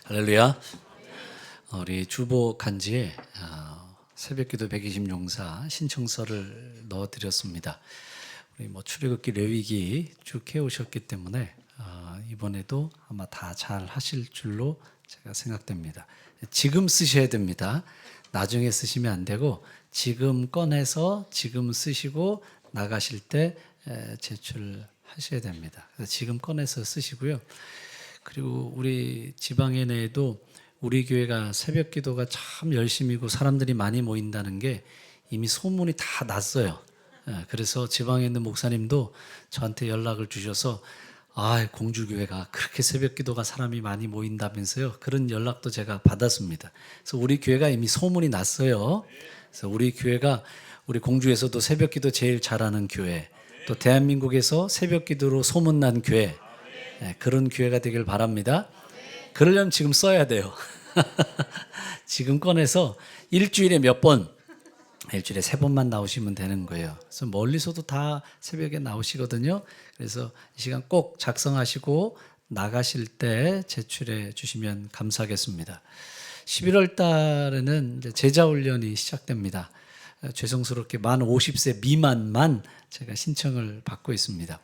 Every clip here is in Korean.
할렐루야. 우리 주보 간지에 새벽기도 120용사 신청서를 넣어드렸습니다. 우리 출애굽기 레위기 쭉 해오셨기 때문에 이번에도 아마 다 잘 하실 줄로 제가 생각됩니다. 지금 쓰셔야 됩니다. 나중에 쓰시면 안 되고 지금 꺼내서 지금 쓰시고 나가실 때 제출하셔야 됩니다. 그래서 지금 꺼내서 쓰시고요. 그리고 우리 지방에 내에도 우리 교회가 새벽 기도가 참 열심이고 사람들이 많이 모인다는 게 이미 소문이 다 났어요. 그래서 지방에 있는 목사님도 저한테 연락을 주셔서 공주교회가 그렇게 새벽 기도가 사람이 많이 모인다면서요. 그런 연락도 제가 받았습니다. 그래서 우리 교회가 이미 소문이 났어요. 그래서 우리 교회가 우리 공주에서도 새벽 기도 제일 잘하는 교회, 또 대한민국에서 새벽 기도로 소문난 교회, 그런 교회가 되길 바랍니다. 그러려면 지금 써야 돼요. 지금 꺼내서 일주일에 몇 번, 일주일에 3번만 나오시면 되는 거예요. 그래서 멀리서도 다 새벽에 나오시거든요. 그래서 이 시간 꼭 작성하시고 나가실 때 제출해 주시면 감사하겠습니다. 11월 달에는 이제 제자훈련이 시작됩니다. 죄송스럽게 만 50세 미만만 제가 신청을 받고 있습니다.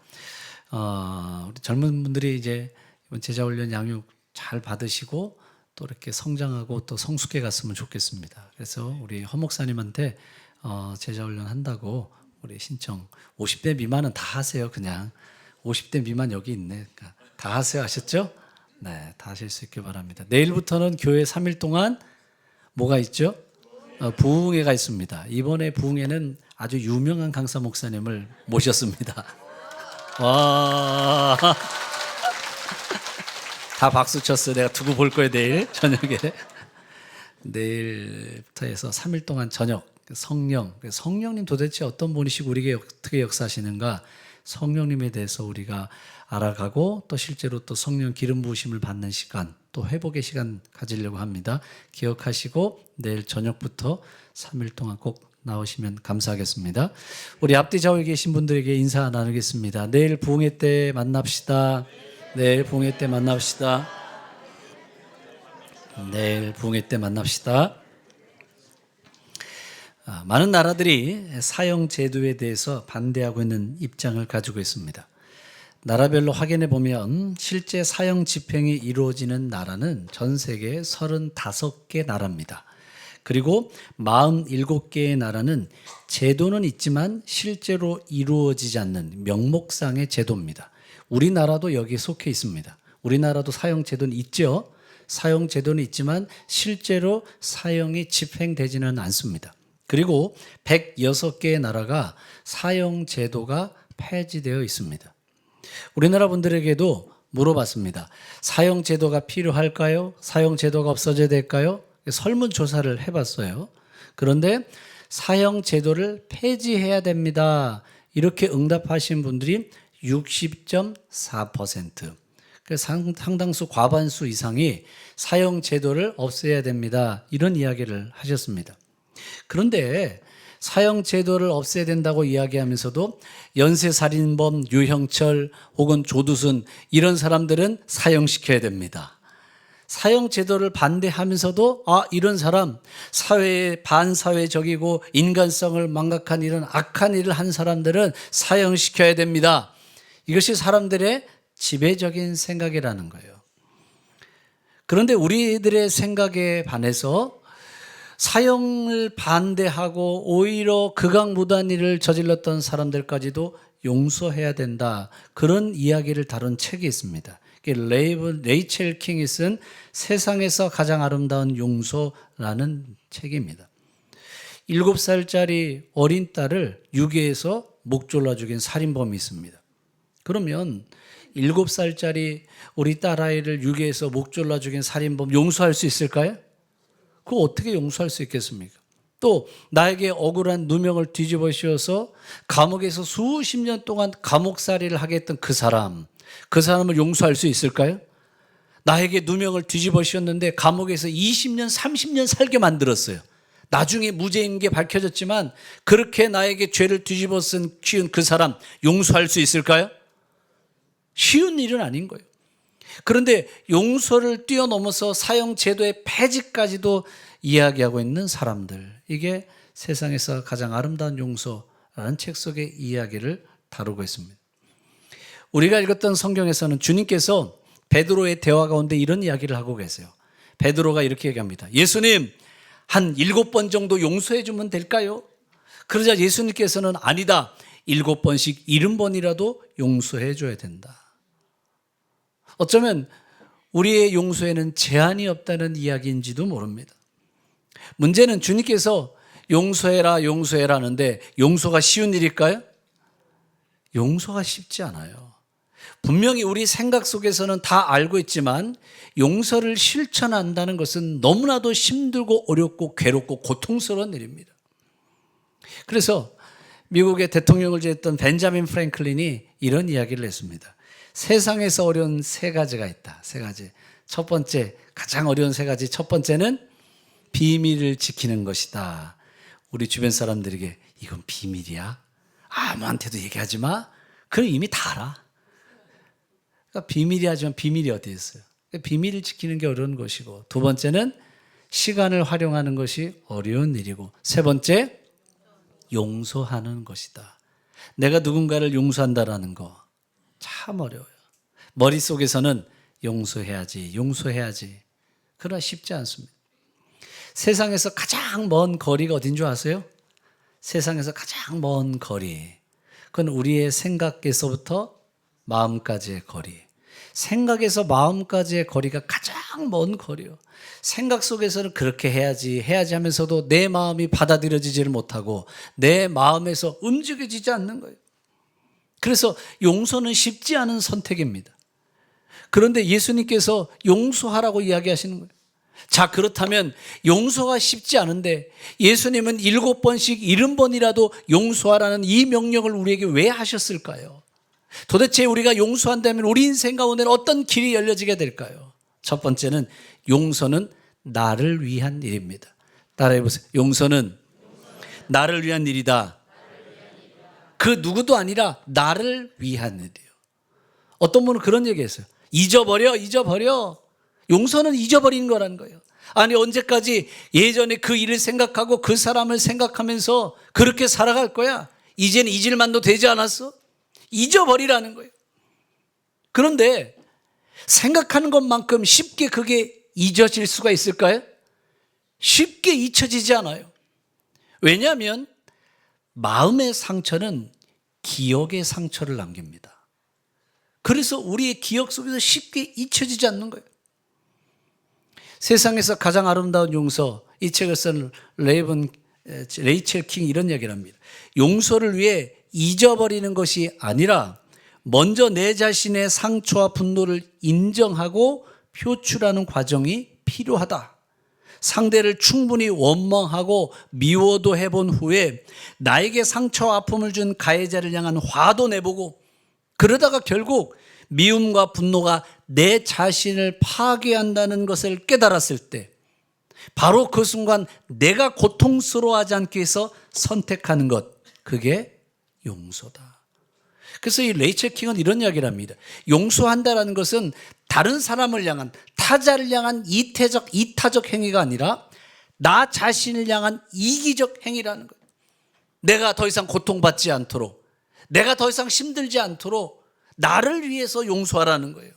우리 젊은 분들이 이제 이번 제자훈련 양육 잘 받으시고 또 이렇게 성장하고 또 성숙해 갔으면 좋겠습니다. 그래서 우리 허 목사님한테 제자훈련 한다고 우리 신청 50대 미만은 다 하세요. 그냥 50대 미만 여기 있네. 그러니까 다 하세요. 아셨죠? 네, 다 하실 수 있길 바랍니다. 내일부터는 교회 3일 동안 뭐가 있죠? 부흥회가 있습니다. 이번에 부흥회는 아주 유명한 강사 목사님을 모셨습니다. 와, 다 박수 쳤어요. 내가 두고 볼 거예요. 내일 저녁에. 내일부터 해서 3일 동안 저녁 성령님 도대체 어떤 분이시고 우리에게 어떻게 역사하시는가, 성령님에 대해서 우리가 알아가고 또 실제로 또 성령 기름 부으심을 받는 시간, 또 회복의 시간 가지려고 합니다. 기억하시고 내일 저녁부터 3일 동안 꼭 나오시면 감사하겠습니다. 우리 앞뒤 좌우에 계신 분들에게 인사 나누겠습니다. 내일 부흥회 때 만납시다. 내일 부흥회 때 만납시다. 내일 부흥회 때 만납시다. 많은 나라들이 사형 제도에 대해서 반대하고 있는 입장을 가지고 있습니다. 나라별로 확인해 보면 실제 사형 집행이 이루어지는 나라는 전 세계 35개 나라입니다. 그리고 47개의 나라는 제도는 있지만 실제로 이루어지지 않는 명목상의 제도입니다. 우리나라도 여기에 속해 있습니다. 우리나라도 사형 제도는 있죠. 사형 제도는 있지만 실제로 사형이 집행되지는 않습니다. 그리고 106개의 나라가 사형 제도가 폐지되어 있습니다. 우리나라 분들에게도 물어봤습니다. 사형 제도가 필요할까요? 사형 제도가 없어져야 될까요? 설문조사를 해봤어요. 그런데 사형 제도를 폐지해야 됩니다. 이렇게 응답하신 분들이 60.4%. 상당수 과반수 이상이 사형 제도를 없애야 됩니다. 이런 이야기를 하셨습니다. 그런데 사형 제도를 없애야 된다고 이야기하면서도 연쇄살인범 유형철 혹은 조두순 이런 사람들은 사형시켜야 됩니다. 사형 제도를 반대하면서도 이런 사람 사회에 반사회적이고 인간성을 망각한 이런 악한 일을 한 사람들은 사형시켜야 됩니다. 이것이 사람들의 지배적인 생각이라는 거예요. 그런데 우리들의 생각에 반해서 사형을 반대하고 오히려 극악무도한 일을 저질렀던 사람들까지도 용서해야 된다. 그런 이야기를 다룬 책이 있습니다. 레이첼 킹이 쓴 세상에서 가장 아름다운 용서라는 책입니다. 7살짜리 어린 딸을 유괴해서 목 졸라 죽인 살인범이 있습니다. 그러면 7살짜리 우리 딸아이를 유괴해서 목 졸라 죽인 살인범 용서할 수 있을까요? 그거 어떻게 용서할 수 있겠습니까? 또 나에게 억울한 누명을 뒤집어 씌워서 감옥에서 수십 년 동안 감옥살이를 하게 했던 그 사람을 용서할 수 있을까요? 나에게 누명을 뒤집어 씌웠는데 감옥에서 20년, 30년 살게 만들었어요. 나중에 무죄인 게 밝혀졌지만 그렇게 나에게 죄를 뒤집어 쓴 그 사람 용서할 수 있을까요? 쉬운 일은 아닌 거예요. 그런데 용서를 뛰어넘어서 사형제도의 폐지까지도 이야기하고 있는 사람들, 이게 세상에서 가장 아름다운 용서라는 책 속의 이야기를 다루고 있습니다. 우리가 읽었던 성경에서는 주님께서 베드로의 대화 가운데 이런 이야기를 하고 계세요. 베드로가 이렇게 얘기합니다. 예수님, 한 7번 정도 용서해 주면 될까요? 그러자 예수님께서는 아니다. 7번씩 70번이라도 용서해 줘야 된다. 어쩌면 우리의 용서에는 제한이 없다는 이야기인지도 모릅니다. 문제는 주님께서 용서해라 용서해라 하는데 용서가 쉬운 일일까요? 용서가 쉽지 않아요. 분명히 우리 생각 속에서는 다 알고 있지만 용서를 실천한다는 것은 너무나도 힘들고 어렵고 괴롭고 고통스러운 일입니다. 그래서 미국의 대통령을 지냈던 벤자민 프랭클린이 이런 이야기를 했습니다. 세상에서 어려운 3가지가 있다. 3가지. 첫 번째, 가장 어려운 3가지. 첫 번째는 비밀을 지키는 것이다. 우리 주변 사람들에게 이건 비밀이야. 아무한테도 얘기하지 마. 그럼 이미 다 알아. 그러니까 비밀이 하지만 비밀이 어디 있어요? 비밀을 지키는 게 어려운 것이고, 두 번째는 시간을 활용하는 것이 어려운 일이고, 세 번째, 용서하는 것이다. 내가 누군가를 용서한다라는 거 참 어려워요. 머릿속에서는 용서해야지. 그러나 쉽지 않습니다. 세상에서 가장 먼 거리가 어딘 줄 아세요? 세상에서 가장 먼 거리. 그건 우리의 생각에서부터 마음까지의 거리. 생각에서 마음까지의 거리가 가장 먼 거리요. 생각 속에서는 그렇게 해야지 하면서도 내 마음이 받아들여지지를 못하고 내 마음에서 움직여지지 않는 거예요. 그래서 용서는 쉽지 않은 선택입니다. 그런데 예수님께서 용서하라고 이야기하시는 거예요. 자, 그렇다면 용서가 쉽지 않은데 예수님은 7번씩 70번이라도 용서하라는 이 명령을 우리에게 왜 하셨을까요? 도대체 우리가 용서한다면 우리 인생 가운데는 어떤 길이 열려지게 될까요? 첫 번째는 용서는 나를 위한 일입니다. 따라해 보세요. 용서는 나를 위한 일이다. 그 누구도 아니라 나를 위한 일이에요. 어떤 분은 그런 얘기했어요. 잊어버려. 용서는 잊어버리는 거라는 거예요. 아니, 언제까지 예전에 그 일을 생각하고 그 사람을 생각하면서 그렇게 살아갈 거야? 이제는 잊을 만도 되지 않았어? 잊어버리라는 거예요. 그런데 생각하는 것만큼 쉽게 그게 잊어질 수가 있을까요? 쉽게 잊혀지지 않아요. 왜냐하면 마음의 상처는 기억의 상처를 남깁니다. 그래서 우리의 기억 속에서 쉽게 잊혀지지 않는 거예요. 세상에서 가장 아름다운 용서, 이 책을 쓴 레이첼 킹 이런 얘기를 합니다. 용서를 위해 잊어버리는 것이 아니라 먼저 내 자신의 상처와 분노를 인정하고 표출하는 과정이 필요하다. 상대를 충분히 원망하고 미워도 해본 후에 나에게 상처와 아픔을 준 가해자를 향한 화도 내보고, 그러다가 결국 미움과 분노가 내 자신을 파괴한다는 것을 깨달았을 때 바로 그 순간 내가 고통스러워하지 않기 위해서 선택하는 것, 그게 용서다. 그래서 이 레이첼 킹은 이런 이야기를 합니다. 용서한다라는 것은 다른 사람을 향한, 타자를 향한 이타적 행위가 아니라 나 자신을 향한 이기적 행위라는 거예요. 내가 더 이상 고통받지 않도록, 내가 더 이상 힘들지 않도록 나를 위해서 용서하라는 거예요.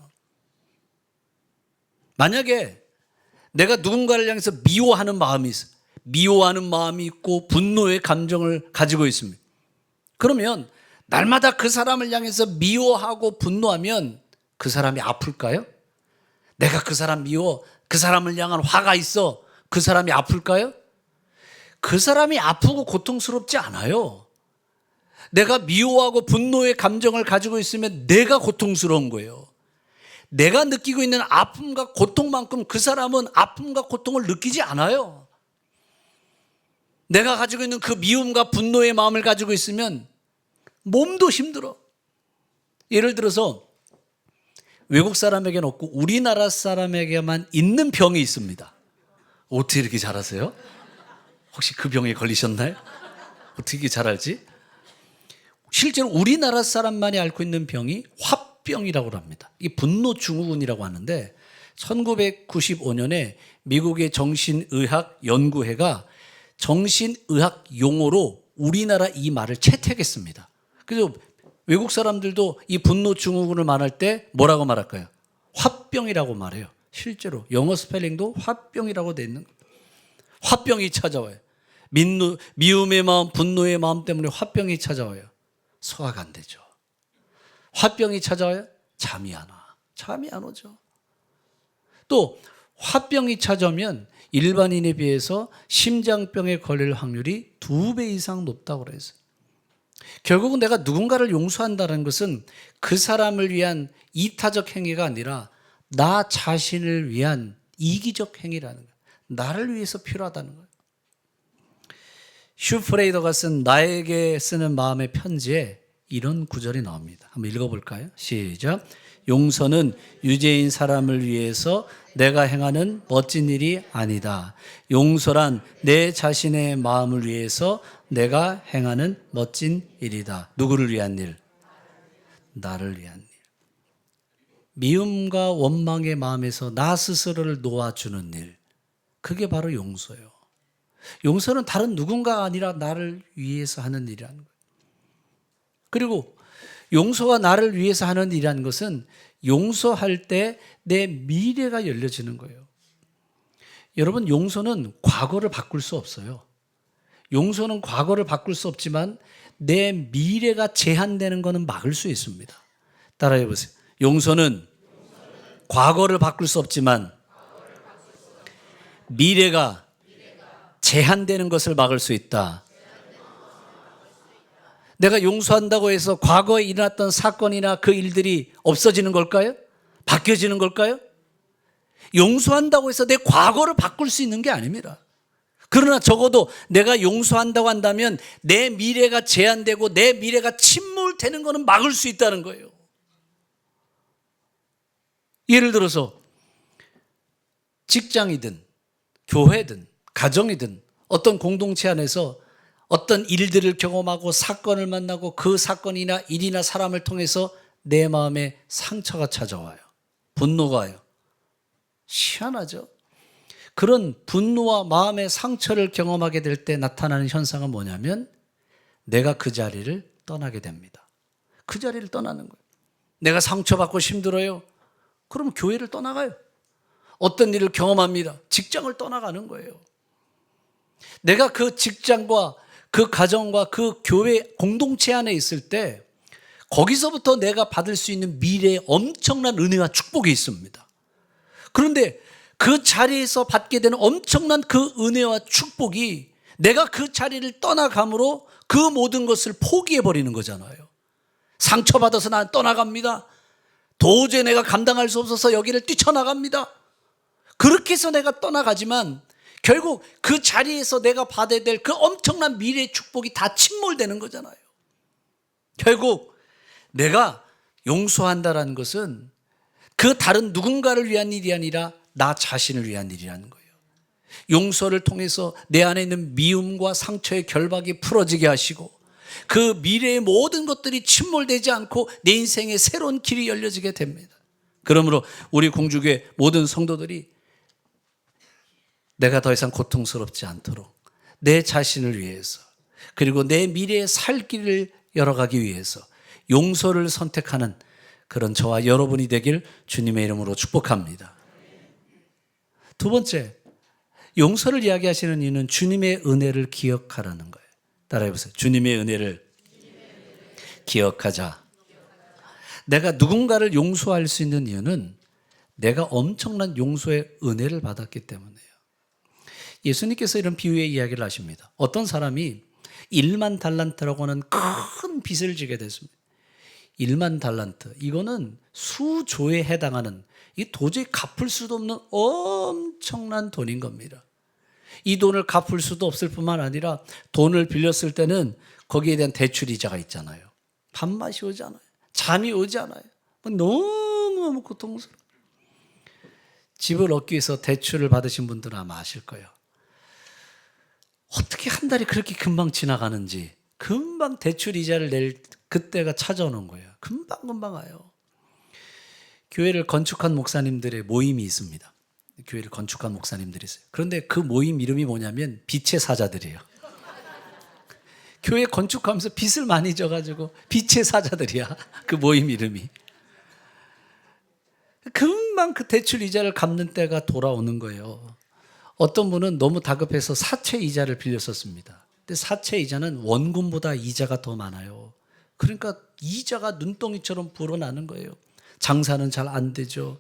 만약에 내가 누군가를 향해서 미워하는 마음이 있어, 미워하는 마음이 있고 분노의 감정을 가지고 있습니다. 그러면 날마다 그 사람을 향해서 미워하고 분노하면 그 사람이 아플까요? 내가 그 사람 미워, 그 사람을 향한 화가 있어, 그 사람이 아플까요? 그 사람이 아프고 고통스럽지 않아요. 내가 미워하고 분노의 감정을 가지고 있으면 내가 고통스러운 거예요. 내가 느끼고 있는 아픔과 고통만큼 그 사람은 아픔과 고통을 느끼지 않아요. 내가 가지고 있는 그 미움과 분노의 마음을 가지고 있으면 몸도 힘들어. 예를 들어서 외국 사람에게는 없고 우리나라 사람에게만 있는 병이 있습니다. 어떻게 이렇게 잘 아세요? 혹시 그 병에 걸리셨나요? 어떻게 잘 알지? 실제로 우리나라 사람만이 앓고 있는 병이 화병이라고 합니다. 이 분노 증후군이라고 하는데 1995년에 미국의 정신의학 연구회가 정신의학 용어로 우리나라 이 말을 채택했습니다. 그래서 외국 사람들도 이 분노 증후군을 말할 때 뭐라고 말할까요? 화병이라고 말해요. 실제로 영어 스펠링도 화병이라고 돼 있는 거예요. 화병이 찾아와요. 미움의 마음, 분노의 마음 때문에 화병이 찾아와요. 소화가 안 되죠. 화병이 찾아와요. 잠이 안 와. 잠이 안 오죠. 또 화병이 찾아오면 일반인에 비해서 심장병에 걸릴 확률이 2배 이상 높다고 그랬어요. 결국은 내가 누군가를 용서한다는 것은 그 사람을 위한 이타적 행위가 아니라 나 자신을 위한 이기적 행위라는 거예요. 나를 위해서 필요하다는 거예요. 슈프레이더가 쓴 나에게 쓰는 마음의 편지에 이런 구절이 나옵니다. 한번 읽어볼까요? 시작. 용서는 유죄인 사람을 위해서 내가 행하는 멋진 일이 아니다. 용서란 내 자신의 마음을 위해서 내가 행하는 멋진 일이다. 누구를 위한 일? 나를 위한 일. 미움과 원망의 마음에서 나 스스로를 놓아주는 일. 그게 바로 용서예요. 용서는 다른 누군가가 아니라 나를 위해서 하는 일이라는 거예요. 그리고 용서가 나를 위해서 하는 일이라는 것은 용서할 때 내 미래가 열려지는 거예요. 여러분, 용서는 과거를 바꿀 수 없어요. 용서는 과거를 바꿀 수 없지만 내 미래가 제한되는 것은 막을 수 있습니다. 따라해 보세요. 용서는 과거를 바꿀 수 없지만 미래가 제한되는 것을 막을 수 있다. 내가 용서한다고 해서 과거에 일어났던 사건이나 그 일들이 없어지는 걸까요? 바뀌어지는 걸까요? 용서한다고 해서 내 과거를 바꿀 수 있는 게 아닙니다. 그러나 적어도 내가 용서한다고 한다면 내 미래가 제한되고 내 미래가 침몰되는 것은 막을 수 있다는 거예요. 예를 들어서 직장이든 교회든 가정이든 어떤 공동체 안에서 어떤 일들을 경험하고 사건을 만나고 그 사건이나 일이나 사람을 통해서 내 마음에 상처가 찾아와요. 분노가 와요. 희한하죠? 그런 분노와 마음의 상처를 경험하게 될 때 나타나는 현상은 뭐냐면 내가 그 자리를 떠나게 됩니다. 그 자리를 떠나는 거예요. 내가 상처받고 힘들어요. 그럼 교회를 떠나가요. 어떤 일을 경험합니다. 직장을 떠나가는 거예요. 내가 그 직장과 그 가정과 그 교회 공동체 안에 있을 때 거기서부터 내가 받을 수 있는 미래에 엄청난 은혜와 축복이 있습니다. 그런데 그 자리에서 받게 되는 엄청난 그 은혜와 축복이 내가 그 자리를 떠나감으로 그 모든 것을 포기해버리는 거잖아요. 상처받아서 난 떠나갑니다. 도저히 내가 감당할 수 없어서 여기를 뛰쳐나갑니다. 그렇게 해서 내가 떠나가지만 결국 그 자리에서 내가 받아야 될 그 엄청난 미래의 축복이 다 침몰되는 거잖아요. 결국 내가 용서한다는 것은 그 다른 누군가를 위한 일이 아니라 나 자신을 위한 일이라는 거예요. 용서를 통해서 내 안에 있는 미움과 상처의 결박이 풀어지게 하시고 그 미래의 모든 것들이 침몰되지 않고 내 인생에 새로운 길이 열려지게 됩니다. 그러므로 우리 공주교회 모든 성도들이 내가 더 이상 고통스럽지 않도록 내 자신을 위해서 그리고 내 미래의 살 길을 열어가기 위해서 용서를 선택하는 그런 저와 여러분이 되길 주님의 이름으로 축복합니다. 두 번째, 용서를 이야기하시는 이유는 주님의 은혜를 기억하라는 거예요. 따라해 보세요. 주님의 은혜를 기억하자. 내가 누군가를 용서할 수 있는 이유는 내가 엄청난 용서의 은혜를 받았기 때문이에요. 예수님께서 이런 비유의 이야기를 하십니다. 어떤 사람이 1만 달란트라고 하는 큰 빚을 지게 됐습니다. 1만 달란트, 이거는 수조에 해당하는, 이 도저히 갚을 수도 없는 엄청난 돈인 겁니다. 이 돈을 갚을 수도 없을 뿐만 아니라 돈을 빌렸을 때는 거기에 대한 대출 이자가 있잖아요. 밥맛이 오지 않아요. 잠이 오지 않아요. 너무너무 고통스러워요. 집을 얻기 위해서 대출을 받으신 분들은 아마 아실 거예요. 어떻게 한 달이 그렇게 금방 지나가는지, 금방 대출 이자를 낼 그때가 찾아오는 거예요. 금방 와요. 교회를 건축한 목사님들의 모임이 있습니다. 교회를 건축한 목사님들이 있어요. 그런데 그 모임 이름이 뭐냐면 빛의 사자들이에요. 교회 건축하면서 빚을 많이 져가지고 빛의 사자들이야. 그 모임 이름이. 금방 그 대출 이자를 갚는 때가 돌아오는 거예요. 어떤 분은 너무 다급해서 사채 이자를 빌렸었습니다. 근데 사채 이자는 원금보다 이자가 더 많아요. 그러니까 이자가 눈덩이처럼 불어나는 거예요. 장사는 잘 안 되죠.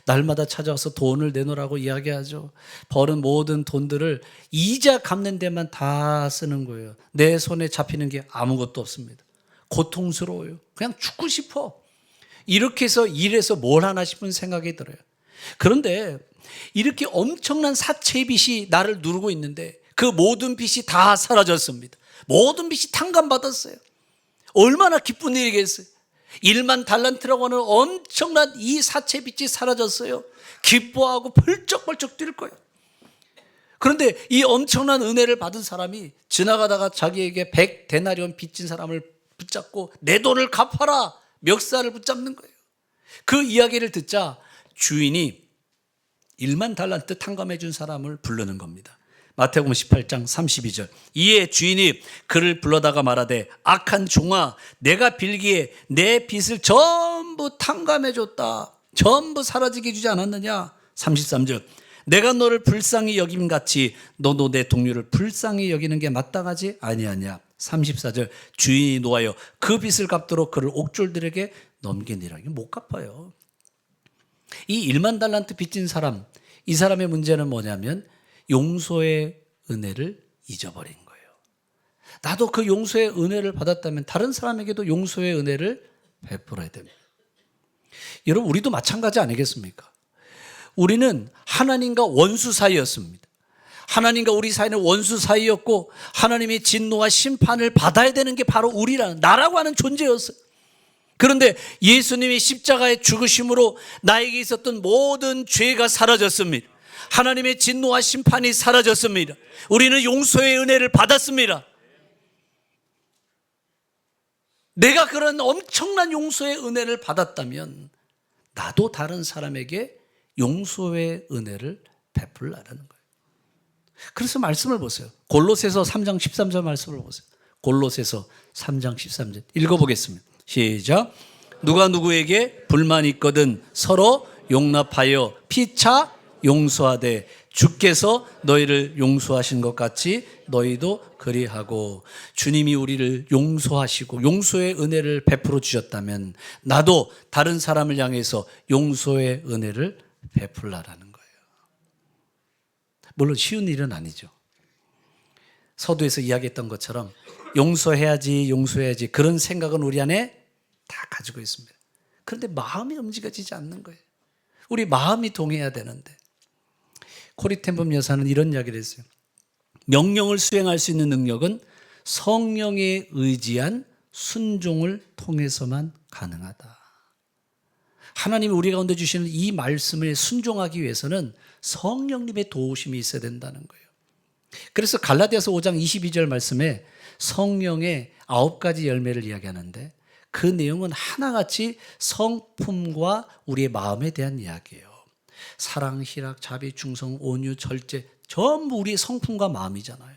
날마다 찾아와서 돈을 내놓으라고 이야기하죠. 버는 모든 돈들을 이자 갚는 데만 다 쓰는 거예요. 내 손에 잡히는 게 아무것도 없습니다. 고통스러워요. 그냥 죽고 싶어. 이렇게 해서 일해서 뭘 하나 싶은 생각이 들어요. 그런데 이렇게 엄청난 사채 빚이 나를 누르고 있는데 그 모든 빚이 다 사라졌습니다. 모든 빚이 탕감받았어요. 얼마나 기쁜 일이겠어요. 1만 달란트라고 하는 엄청난 이 사채 빚이 사라졌어요. 기뻐하고 펄쩍펄쩍 뛸 거예요. 그런데 이 엄청난 은혜를 받은 사람이 지나가다가 자기에게 100데나리온 빚진 사람을 붙잡고 내 돈을 갚아라 멱살을 붙잡는 거예요. 그 이야기를 듣자 주인이 1만 달란트 탕감해 준 사람을 부르는 겁니다. 마태복음 18장 32절. 이에 주인이 그를 불러다가 말하되 악한 종아 내가 빌기에 내 빚을 전부 탕감해 줬다. 전부 사라지게 주지 않았느냐. 33절. 내가 너를 불쌍히 여김같이 너도 내 동료를 불쌍히 여기는 게 마땅하지 아니하냐. 34절. 주인이 노하여 그 빚을 갚도록 그를 옥졸들에게 넘기니라. 이게 못 갚아요. 이 1만 달란트 빚진 사람, 이 사람의 문제는 뭐냐면 용서의 은혜를 잊어버린 거예요. 나도 그 용서의 은혜를 받았다면 다른 사람에게도 용서의 은혜를 베풀어야 됩니다. 여러분, 우리도 마찬가지 아니겠습니까? 우리는 하나님과 원수 사이였습니다. 하나님과 우리 사이는 원수 사이였고 하나님의 진노와 심판을 받아야 되는 게 바로 우리라는, 나라고 하는 존재였어요. 그런데 예수님의 십자가의 죽으심으로 나에게 있었던 모든 죄가 사라졌습니다. 하나님의 진노와 심판이 사라졌습니다. 우리는 용서의 은혜를 받았습니다. 내가 그런 엄청난 용서의 은혜를 받았다면 나도 다른 사람에게 용서의 은혜를 베풀라는 거예요. 그래서 말씀을 보세요. 골로새서 3장 13절 말씀을 보세요. 골로새서 3장 13절 읽어보겠습니다. 시작. 누가 누구에게 불만이 있거든 서로 용납하여 피차 용서하되 주께서 너희를 용서하신 것 같이 너희도 그리하고. 주님이 우리를 용서하시고 용서의 은혜를 베풀어 주셨다면 나도 다른 사람을 향해서 용서의 은혜를 베풀라라는 거예요. 물론 쉬운 일은 아니죠. 서두에서 이야기했던 것처럼 용서해야지 그런 생각은 우리 안에 다 가지고 있습니다. 그런데 마음이 움직여지지 않는 거예요. 우리 마음이 동해야 되는데. 코리 텐범 여사는 이런 이야기를 했어요. 명령을 수행할 수 있는 능력은 성령에 의지한 순종을 통해서만 가능하다. 하나님이 우리 가운데 주시는 이 말씀을 순종하기 위해서는 성령님의 도우심이 있어야 된다는 거예요. 그래서 갈라디아서 5장 22절 말씀에 성령의 9가지 열매를 이야기하는데 그 내용은 하나같이 성품과 우리의 마음에 대한 이야기예요. 사랑, 희락, 자비, 충성, 온유, 절제 전부 우리의 성품과 마음이잖아요.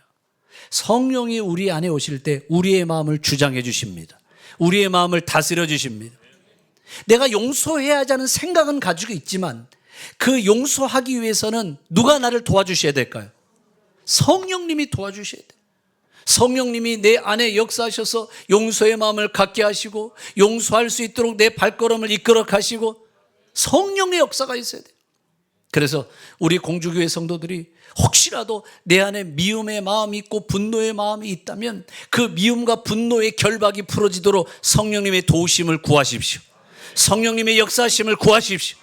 성령이 우리 안에 오실 때 우리의 마음을 주장해 주십니다. 우리의 마음을 다스려 주십니다. 내가 용서해야 하자는 생각은 가지고 있지만 그 용서하기 위해서는 누가 나를 도와주셔야 될까요? 성령님이 도와주셔야 돼요. 성령님이 내 안에 역사하셔서 용서의 마음을 갖게 하시고 용서할 수 있도록 내 발걸음을 이끌어 가시고 성령의 역사가 있어야 돼요. 그래서 우리 공주교회 성도들이 혹시라도 내 안에 미움의 마음이 있고 분노의 마음이 있다면 그 미움과 분노의 결박이 풀어지도록 성령님의 도우심을 구하십시오. 성령님의 역사하심을 구하십시오.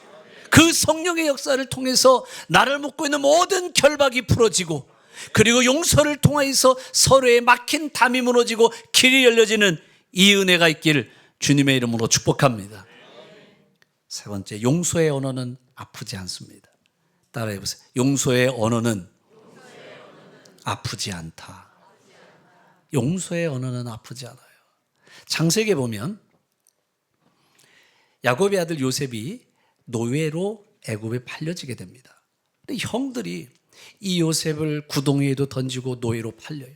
그 성령의 역사를 통해서 나를 묶고 있는 모든 결박이 풀어지고 그리고 용서를 통해서 서로의 막힌 담이 무너지고 길이 열려지는 이 은혜가 있기를 주님의 이름으로 축복합니다. 세 번째, 용서의 언어는 아프지 않습니다. 따라해 보세요. 용서의 언어는 아프지 않다. 용서의 언어는 아프지 않아요. 창세기에 보면 야곱의 아들 요셉이 노예로 애굽에 팔려지게 됩니다. 근데 형들이 이 요셉을 구덩이에도 던지고 노예로 팔려요.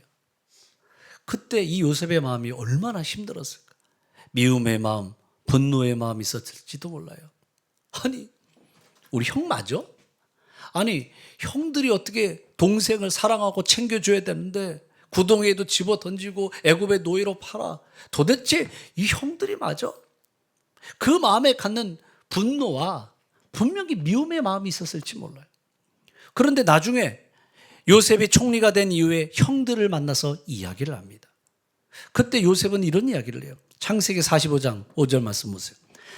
그때 이 요셉의 마음이 얼마나 힘들었을까? 미움의 마음, 분노의 마음이 있었을지도 몰라요. 아니, 우리 형 맞아? 아니, 형들이 어떻게 동생을 사랑하고 챙겨줘야 되는데 구덩이에도 집어 던지고 애굽의 노예로 팔아. 도대체 이 형들이 맞아? 그 마음에 갖는 분노와 분명히 미움의 마음이 있었을지 몰라요. 그런데 나중에 요셉이 총리가 된 이후에 형들을 만나서 이야기를 합니다. 그때 요셉은 이런 이야기를 해요. 창세기 45장 5절 말씀 보세요.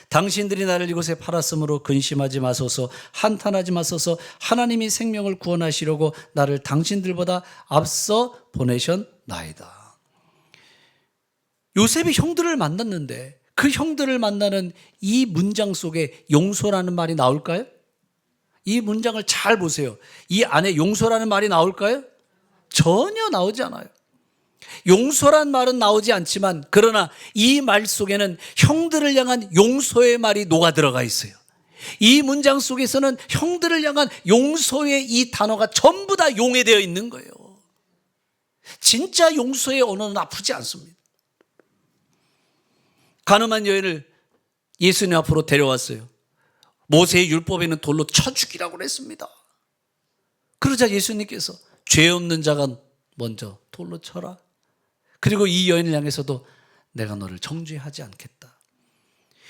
당신들이 나를 이곳에 팔았으므로 근심하지 마소서, 한탄하지 마소서. 하나님이 생명을 구원하시려고 나를 당신들보다 앞서 보내셨나이다. 요셉이 형들을 만났는데 그 형들을 만나는 이 문장 속에 용서라는 말이 나올까요? 이 문장을 잘 보세요. 이 안에 용서라는 말이 나올까요? 전혀 나오지 않아요. 용서란 말은 나오지 않지만 그러나 이 말 속에는 형들을 향한 용서의 말이 녹아 들어가 있어요. 이 문장 속에서는 형들을 향한 용서의 이 단어가 전부 다 용해되어 있는 거예요. 진짜 용서의 언어는 아프지 않습니다. 가늠한 여인을 예수님 앞으로 데려왔어요. 모세의 율법에는 돌로 쳐 죽이라고 그랬습니다. 그러자 예수님께서 죄 없는 자가 먼저 돌로 쳐라. 그리고 이 여인을 향해서도 내가 너를 정죄하지 않겠다.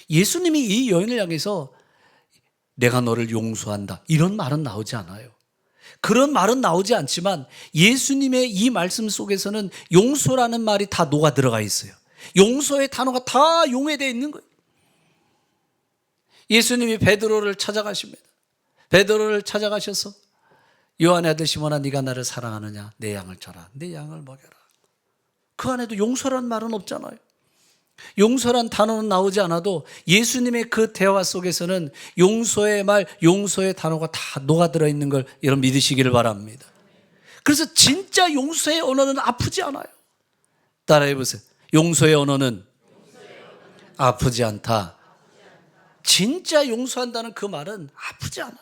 예수님이 이 여인을 향해서 내가 너를 용서한다 이런 말은 나오지 않아요. 그런 말은 나오지 않지만 예수님의 이 말씀 속에서는 용서라는 말이 다 녹아 들어가 있어요. 용서의 단어가 다 용해되어 있는 거예요. 예수님이 베드로를 찾아가십니다. 베드로를 찾아가셔서 요한의 아들 시몬아 네가 나를 사랑하느냐? 내 양을 쳐라. 내 양을 먹여라. 그 안에도 용서란 말은 없잖아요. 용서란 단어는 나오지 않아도 예수님의 그 대화 속에서는 용서의 말, 용서의 단어가 다 녹아들어 있는 걸 여러분 믿으시기를 바랍니다. 그래서 진짜 용서의 언어는 아프지 않아요. 따라해 보세요. 용서의 언어는 아프지 않다. 진짜 용서한다는 그 말은 아프지 않아요.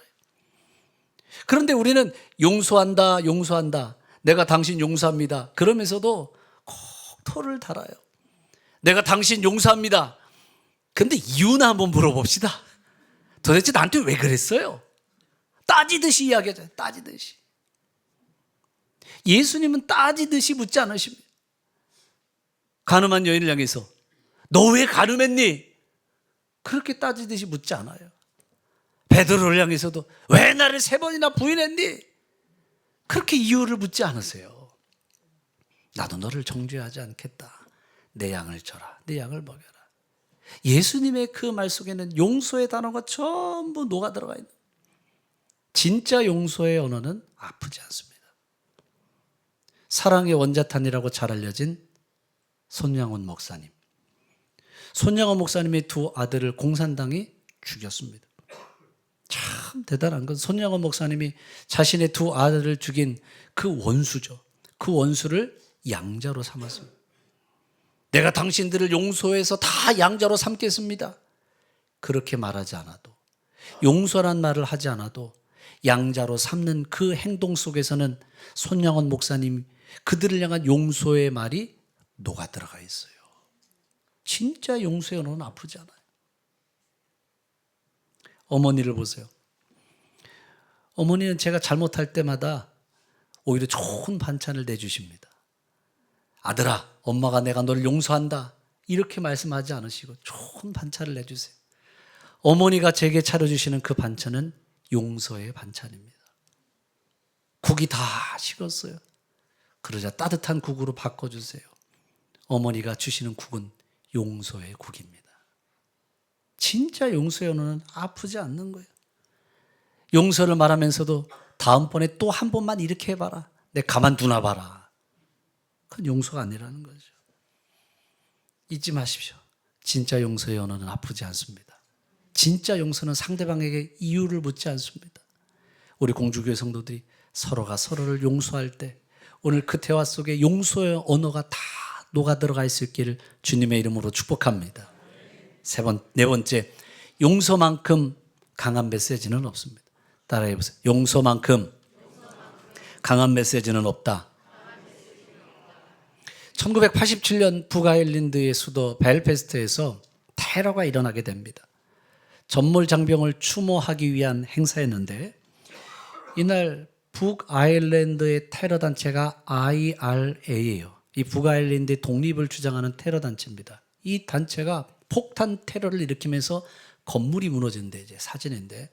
그런데 우리는 용서한다, 용서한다. 내가 당신 용서합니다. 그러면서도 꼭 토를 달아요. 내가 당신 용서합니다. 그런데 이유나 한번 물어봅시다. 도대체 나한테 왜 그랬어요? 따지듯이 이야기하잖아요. 따지듯이. 예수님은 따지듯이 묻지 않으십니다. 가늠한 여인을 향해서 너 왜 가늠했니? 그렇게 따지듯이 묻지 않아요. 베드로를 향해서도 왜 나를 3번이나 부인했니? 그렇게 이유를 묻지 않으세요. 나도 너를 정죄하지 않겠다. 내 양을 줘라. 내 양을 먹여라. 예수님의 그 말 속에는 용서의 단어가 전부 녹아 들어가 있는 진짜 용서의 언어는 아프지 않습니다. 사랑의 원자탄이라고 잘 알려진 손양원 목사님. 손양원 목사님의 2 아들을 공산당이 죽였습니다. 참 대단한 건 손양원 목사님이 자신의 2 아들을 죽인 그 원수죠. 그 원수를 양자로 삼았습니다. 내가 당신들을 용서해서 다 양자로 삼겠습니다. 그렇게 말하지 않아도, 용서란 말을 하지 않아도 양자로 삼는 그 행동 속에서는 손양원 목사님 그들을 향한 용서의 말이 녹아 들어가 있어요. 진짜 용서의 언어는 아프지 않아요. 어머니를 보세요. 어머니는 제가 잘못할 때마다 오히려 좋은 반찬을 내주십니다. 아들아, 엄마가 내가 너를 용서한다. 이렇게 말씀하지 않으시고 좋은 반찬을 내주세요. 어머니가 제게 차려주시는 그 반찬은 용서의 반찬입니다. 국이 다 식었어요. 그러자 따뜻한 국으로 바꿔주세요. 어머니가 주시는 국은 용서의 국입니다. 진짜 용서의 언어는 아프지 않는 거예요. 용서를 말하면서도 다음번에 또 한 번만 이렇게 해봐라. 내 가만두나 봐라. 그건 용서가 아니라는 거죠. 잊지 마십시오. 진짜 용서의 언어는 아프지 않습니다. 진짜 용서는 상대방에게 이유를 묻지 않습니다. 우리 공주교회 성도들이 서로가 서로를 용서할 때 오늘 그 대화 속에 용서의 언어가 다 녹아 들어가 있을 길을 주님의 이름으로 축복합니다. 네 번째, 용서만큼 강한 메시지는 없습니다. 따라해 보세요. 용서만큼 강한 메시지는 없다. 1987년 북아일랜드의 수도 벨패스트에서 테러가 일어나게 됩니다. 전몰 장병을 추모하기 위한 행사였는데 이날 북아일랜드의 테러 단체가 IRA예요. 이 북아일랜드의 독립을 주장하는 테러 단체입니다. 이 단체가 폭탄 테러를 일으키면서 건물이 무너지는데 이제 사진인데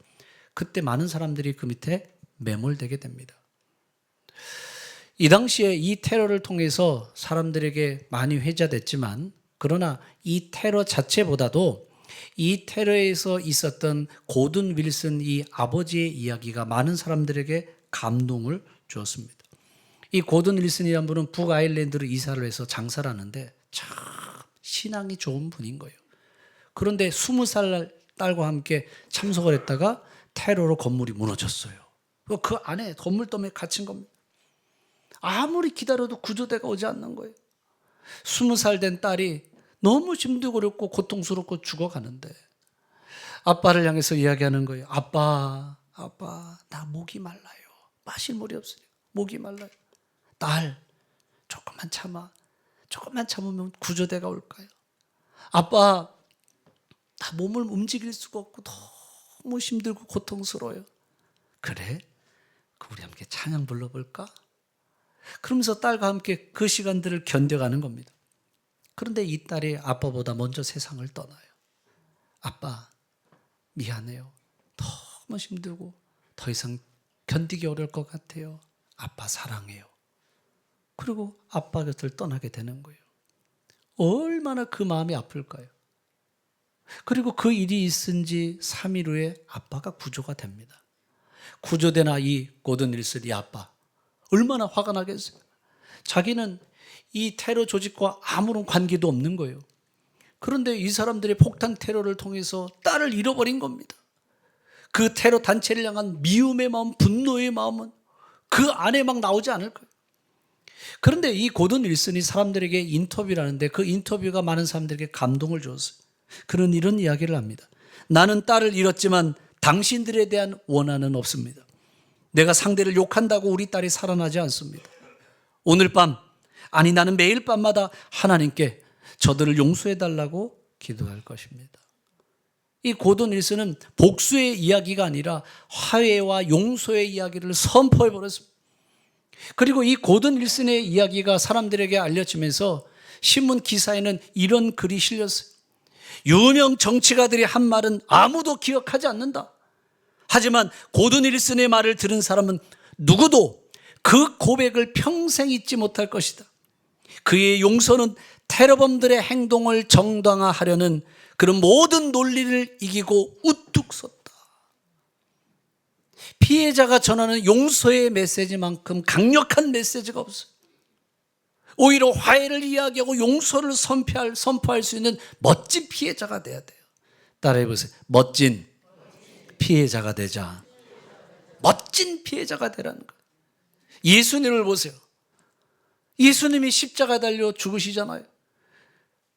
그때 많은 사람들이 그 밑에 매몰되게 됩니다. 이 당시에 이 테러를 통해서 사람들에게 많이 회자됐지만 그러나 이 테러 자체보다도 이 테러에서 있었던 고든 윌슨 이 아버지의 이야기가 많은 사람들에게 감동을 주었습니다. 이 고든 윌슨이라는 분은 북아일랜드로 이사를 해서 장사를 하는데 참 신앙이 좋은 분인 거예요. 그런데 20살 딸과 함께 참석을 했다가 테러로 건물이 무너졌어요. 그 안에 건물 때문에 갇힌 겁니다. 아무리 기다려도 구조대가 오지 않는 거예요. 20살 된 딸이 너무 힘들고 어렵고 고통스럽고 죽어가는데 아빠를 향해서 이야기하는 거예요. 아빠, 나 목이 말라요. 마실 물이 없으니까 목이 말라요. 딸, 조금만 참으면 구조대가 올까요? 아빠, 나 몸을 움직일 수가 없고 너무 힘들고 고통스러워요. 그래? 우리 함께 찬양 불러볼까? 그러면서 딸과 함께 그 시간들을 견뎌가는 겁니다. 그런데 이 딸이 아빠보다 먼저 세상을 떠나요. 아빠, 미안해요. 너무 힘들고 더 이상 견디기 어려울 것 같아요. 아빠 사랑해요. 그리고 아빠 곁을 떠나게 되는 거예요. 얼마나 그 마음이 아플까요? 그리고 그 일이 있은 지 3일 후에 아빠가 구조가 됩니다. 구조되나 이 고든 윌슨 이 아빠 얼마나 화가 나겠어요. 자기는 이 테러 조직과 아무런 관계도 없는 거예요. 그런데 이 사람들의 폭탄 테러를 통해서 딸을 잃어버린 겁니다. 그 테러 단체를 향한 미움의 마음, 분노의 마음은 그 안에 막 나오지 않을 거예요. 그런데 이 고든 윌슨이 사람들에게 인터뷰를 하는데 그 인터뷰가 많은 사람들에게 감동을 주었어요. 그는 이런 이야기를 합니다. 나는 딸을 잃었지만 당신들에 대한 원한은 없습니다. 내가 상대를 욕한다고 우리 딸이 살아나지 않습니다. 오늘 밤, 아니 나는 매일 밤마다 하나님께 저들을 용서해달라고 기도할 것입니다. 이 고든 윌슨은 복수의 이야기가 아니라 화해와 용서의 이야기를 선포해버렸습니다. 그리고 이 고든 윌슨의 이야기가 사람들에게 알려지면서 신문 기사에는 이런 글이 실렸어요. 유명 정치가들이 한 말은 아무도 기억하지 않는다. 하지만 고든 윌슨의 말을 들은 사람은 누구도 그 고백을 평생 잊지 못할 것이다. 그의 용서는 테러범들의 행동을 정당화하려는 그런 모든 논리를 이기고 우뚝 섰다. 피해자가 전하는 용서의 메시지만큼 강력한 메시지가 없어요. 오히려 화해를 이야기하고 용서를 선포할 수 있는 멋진 피해자가 돼야 돼요. 따라해 보세요. 멋진 피해자가 되자. 멋진 피해자가 되라는 거예요. 예수님을 보세요. 예수님이 십자가에 달려 죽으시잖아요.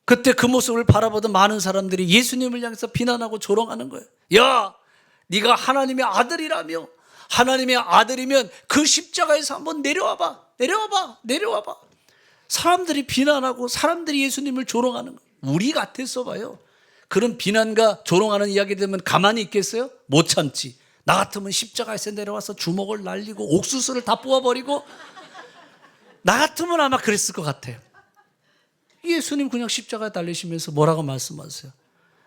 그때 그 모습을 바라보던 많은 사람들이 예수님을 향해서 비난하고 조롱하는 거예요. 야, 네가 하나님의 아들이라며, 하나님의 아들이면 그 십자가에서 한번 내려와봐. 사람들이 비난하고 사람들이 예수님을 조롱하는 거예요. 우리 같았어 봐요. 그런 비난과 조롱하는 이야기 되면 가만히 있겠어요? 못 참지. 나 같으면 십자가에서 내려와서 주먹을 날리고 옥수수를 다 뽑아버리고 나 같으면 아마 그랬을 것 같아요. 예수님 그냥 십자가에 달리시면서 뭐라고 말씀하세요?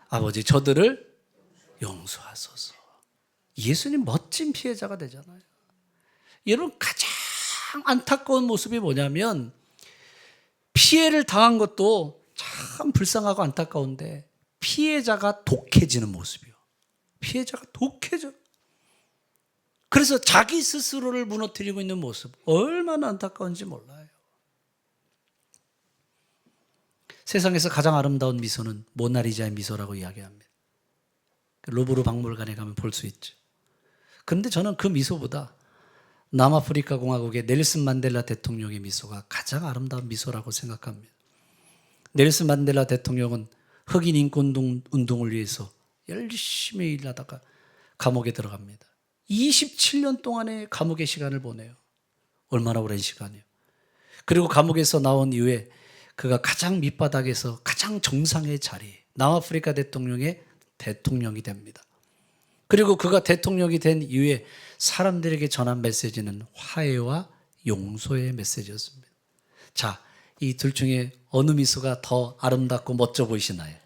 아버지 저들을 용서하소서. 예수님 멋진 피해자가 되잖아요. 여러분 가장 안타까운 모습이 뭐냐면 피해를 당한 것도 참 불쌍하고 안타까운데 피해자가 독해지는 모습이요. 피해자가 독해져. 그래서 자기 스스로를 무너뜨리고 있는 모습 얼마나 안타까운지 몰라요. 세상에서 가장 아름다운 미소는 모나리자의 미소라고 이야기합니다. 루브르 박물관에 가면 볼 수 있죠. 그런데 저는 그 미소보다 남아프리카 공화국의 넬슨 만델라 대통령의 미소가 가장 아름다운 미소라고 생각합니다. 넬슨 만델라 대통령은 흑인 인권 운동을 위해서 열심히 일하다가 감옥에 들어갑니다. 27년 동안의 감옥의 시간을 보내요. 얼마나 오랜 시간이에요. 그리고 감옥에서 나온 이후에 그가 가장 밑바닥에서 가장 정상의 자리, 남아프리카 대통령의 대통령이 됩니다. 그리고 그가 대통령이 된 이후에 사람들에게 전한 메시지는 화해와 용서의 메시지였습니다. 자, 이 둘 중에 어느 미소가 더 아름답고 멋져 보이시나요?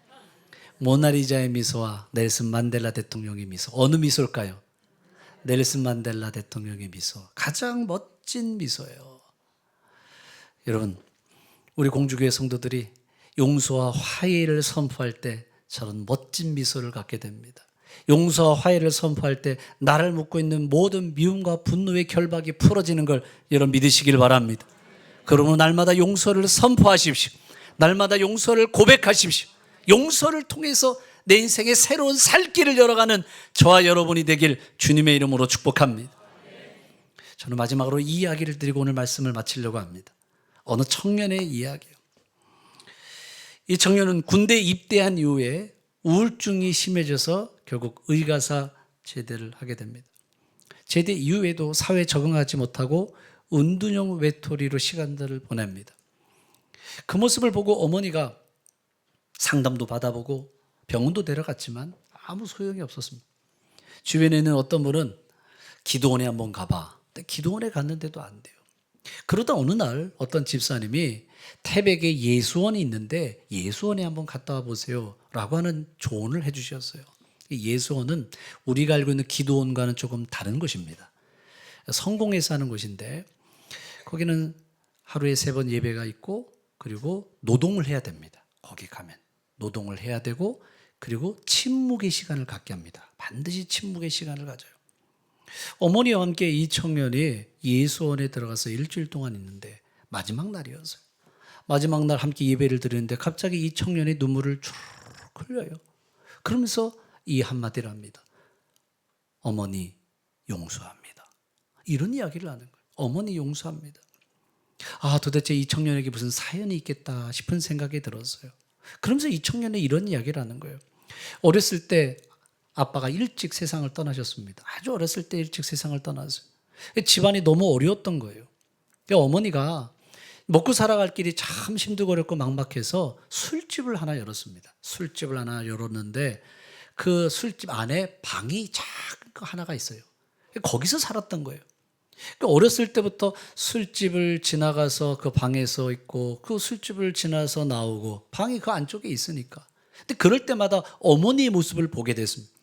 모나리자의 미소와 넬슨 만델라 대통령의 미소, 어느 미소일까요? 넬슨 만델라 대통령의 미소, 가장 멋진 미소예요. 여러분, 우리 공주교회 성도들이 용서와 화해를 선포할 때 저런 멋진 미소를 갖게 됩니다. 용서와 화해를 선포할 때 나를 묶고 있는 모든 미움과 분노의 결박이 풀어지는 걸 여러분 믿으시길 바랍니다. 그러므로 날마다 용서를 선포하십시오. 날마다 용서를 고백하십시오. 용서를 통해서 내 인생의 새로운 살 길을 열어가는 저와 여러분이 되길 주님의 이름으로 축복합니다. 저는 마지막으로 이 이야기를 드리고 오늘 말씀을 마치려고 합니다. 어느 청년의 이야기예요. 이 청년은 군대에 입대한 이후에 우울증이 심해져서 결국 의가사 제대를 하게 됩니다. 제대 이후에도 사회에 적응하지 못하고 은둔형 외톨이로 시간들을 보냅니다. 그 모습을 보고 어머니가 상담도 받아보고 병원도 데려갔지만 아무 소용이 없었습니다. 주변에 있는 어떤 분은 기도원에 한번 가봐. 근데 기도원에 갔는데도 안 돼요. 그러다 어느 날 어떤 집사님이 태백에 예수원이 있는데 예수원에 한번 갔다 와보세요 라고 하는 조언을 해주셨어요. 예수원은 우리가 알고 있는 기도원과는 조금 다른 곳입니다. 성공해서 하는 곳인데 거기는 하루에 3번 예배가 있고 그리고 노동을 해야 됩니다. 거기 가면 노동을 해야 되고 그리고 침묵의 시간을 갖게 합니다. 반드시 침묵의 시간을 가져요. 어머니와 함께 이 청년이 예수원에 들어가서 일주일 동안 있는데 마지막 날이었어요. 마지막 날 함께 예배를 드리는데 갑자기 이 청년이 눈물을 쭉 흘려요. 그러면서 이 한마디를 합니다. 어머니 용서합니다. 이런 이야기를 하는 거예요. 어머니 용서합니다. 아, 도대체 이 청년에게 무슨 사연이 있겠다 싶은 생각이 들었어요. 그러면서 이 청년이 이런 이야기를 하는 거예요. 어렸을 때 아빠가 일찍 세상을 떠나셨습니다. 아주 어렸을 때 일찍 세상을 떠났어요. 집안이 너무 어려웠던 거예요. 어머니가 먹고 살아갈 길이 참 힘들고 어렵고 막막해서 술집을 하나 열었습니다. 술집을 하나 열었는데 그 술집 안에 방이 작은 거 하나가 있어요. 거기서 살았던 거예요. 어렸을 때부터 술집을 지나가서 그 방에서 있고 그 술집을 지나서 나오고 방이 그 안쪽에 있으니까. 근데 그럴 때마다 어머니의 모습을 보게 됐습니다.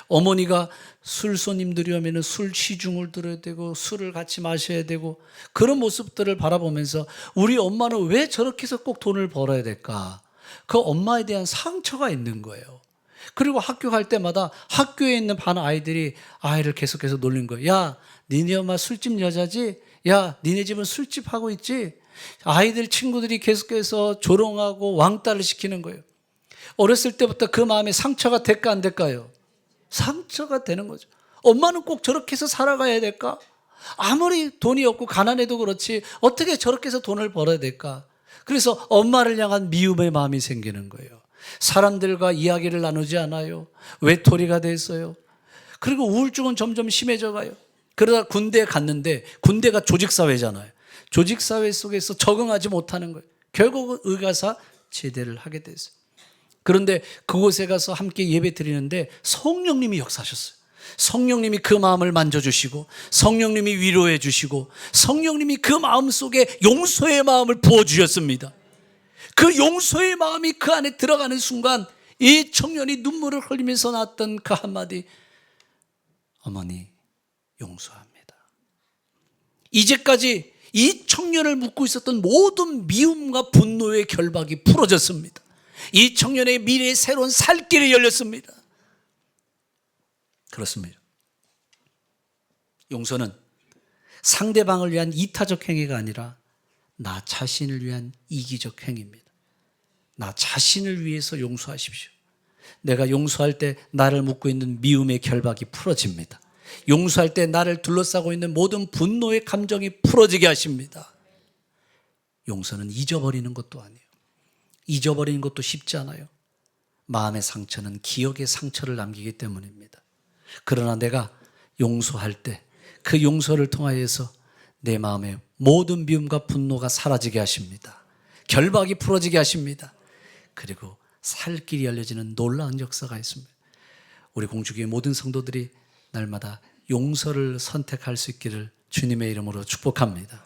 어머니가 술 손님들이 오면 술 시중을 들어야 되고 술을 같이 마셔야 되고 그런 모습들을 바라보면서 우리 엄마는 왜 저렇게 해서 꼭 돈을 벌어야 될까? 그 엄마에 대한 상처가 있는 거예요. 그리고 학교 갈 때마다 학교에 있는 반 아이들이 아이를 계속해서 놀린 거예요. 야, 니네 엄마 술집 여자지? 야, 니네 집은 술집 하고 있지? 아이들 친구들이 계속해서 조롱하고 왕따를 시키는 거예요. 어렸을 때부터 그 마음에 상처가 될까 안 될까요? 상처가 되는 거죠. 엄마는 꼭 저렇게 해서 살아가야 될까? 아무리 돈이 없고 가난해도 그렇지 어떻게 저렇게 해서 돈을 벌어야 될까? 그래서 엄마를 향한 미움의 마음이 생기는 거예요. 사람들과 이야기를 나누지 않아요. 외톨이가 됐어요. 그리고 우울증은 점점 심해져 가요. 그러다 군대에 갔는데 군대가 조직사회잖아요. 조직사회 속에서 적응하지 못하는 거예요. 결국은 의가사 제대를 하게 됐어요. 그런데 그곳에 가서 함께 예배 드리는데 성령님이 역사하셨어요. 성령님이 그 마음을 만져주시고 성령님이 위로해 주시고 성령님이 그 마음 속에 용서의 마음을 부어주셨습니다. 그 용서의 마음이 그 안에 들어가는 순간 이 청년이 눈물을 흘리면서 나왔던 그 한마디, 어머니 용서합니다. 이제까지 이 청년을 묶고 있었던 모든 미움과 분노의 결박이 풀어졌습니다. 이 청년의 미래의 새로운 살 길이 열렸습니다. 그렇습니다. 용서는 상대방을 위한 이타적 행위가 아니라 나 자신을 위한 이기적 행위입니다. 나 자신을 위해서 용서하십시오. 내가 용서할 때 나를 묶고 있는 미움의 결박이 풀어집니다. 용서할 때 나를 둘러싸고 있는 모든 분노의 감정이 풀어지게 하십니다. 용서는 잊어버리는 것도 아니에요. 잊어버리는 것도 쉽지 않아요. 마음의 상처는 기억의 상처를 남기기 때문입니다. 그러나 내가 용서할 때 그 용서를 통하여서 내 마음의 모든 미움과 분노가 사라지게 하십니다. 결박이 풀어지게 하십니다. 그리고 살 길이 열려지는 놀라운 역사가 있습니다. 우리 공주교회 모든 성도들이 날마다 용서를 선택할 수 있기를 주님의 이름으로 축복합니다.